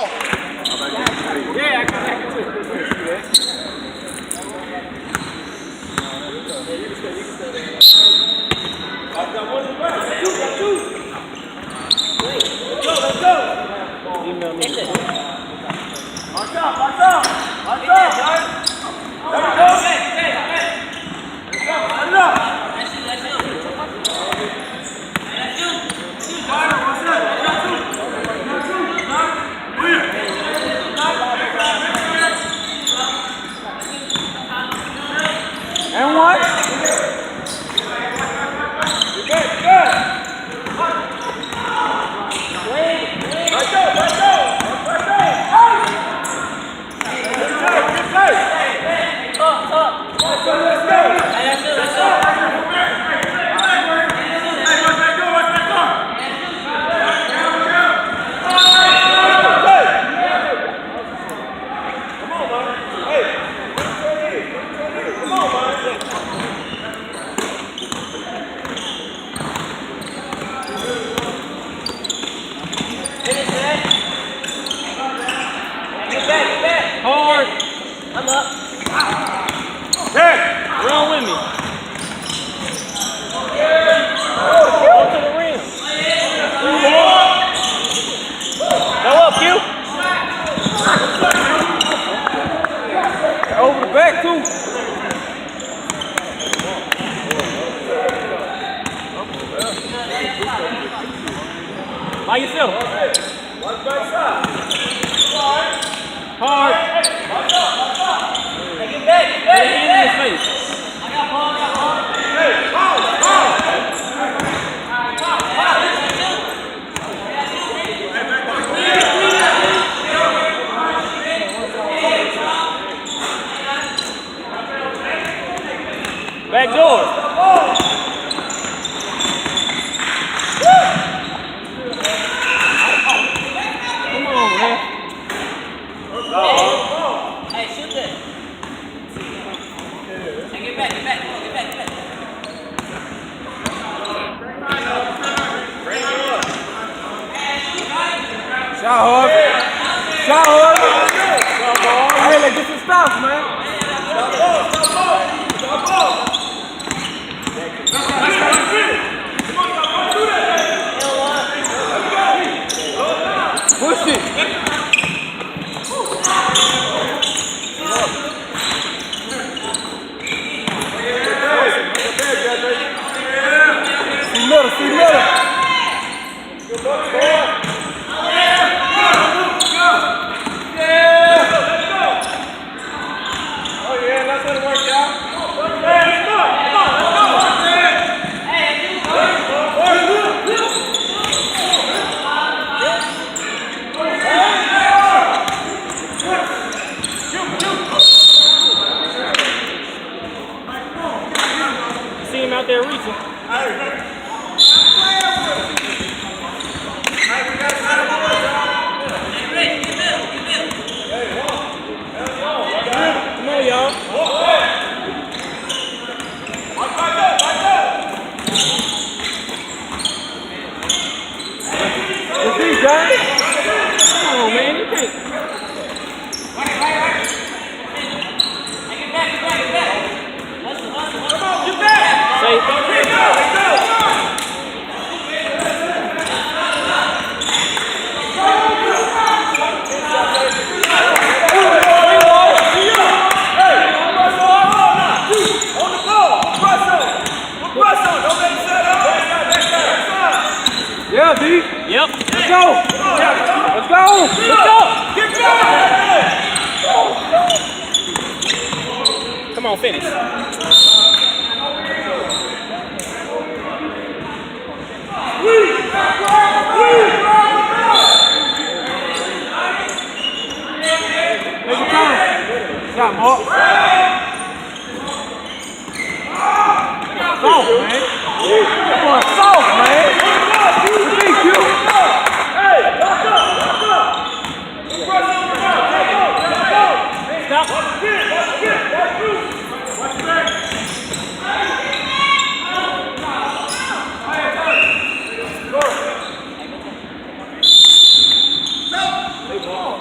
Yeah, I got that too. Let's go. Email me. Watch out, watch out. Watch out, guys. There we go. And what? Good, good. Let's go, let's go. Let's go. Good play. Up. Let's go, let's go. Let's go. Hard. I'm up. Hey, run with me. Go to the rim. Go up, Q. Over the back, too. By yourself. Hard. Hey, get back. Get in his face. I got ball. Hey, ball. Back door. Come on, man. Hey, shoot that. Hey, get back. Shot hard. Hey, let's get some stops, man. Push it. See middle. See him out there reaching. Come on, y'all. What's these guys? Come on, man. You can't. Safe. Yeah, D. Yep. Let's go. Let's go. Get going. Come on, finish. Take your time. Shot, Mark. Soft, man. Come on, soft, man. Thank you. Hey, let's go. Stop. Watch your back. Go. Hey, ball.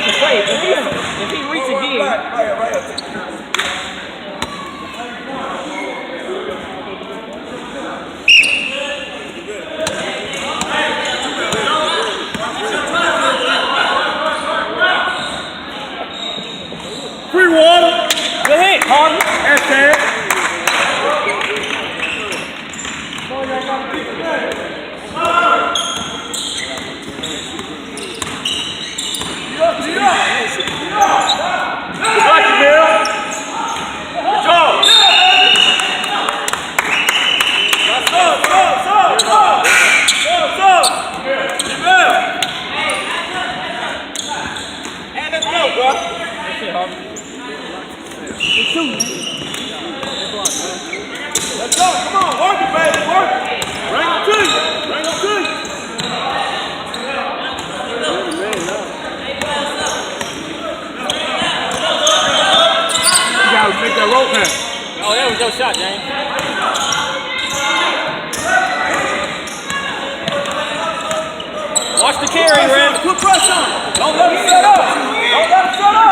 about to say, if he reaches again. Free water. Good hit, Harden. That's that. Got you, Bill. Good job. Let's go. And let's go, bro. That's it, Harden. Let's go. Come on. Work it, baby. Work it. Bring it to you. Bring it to you. You gotta make that rope pass. Oh, that was your shot, James. Watch the carry, Red. Put pressure on him. Don't let him set up. Don't let him set up.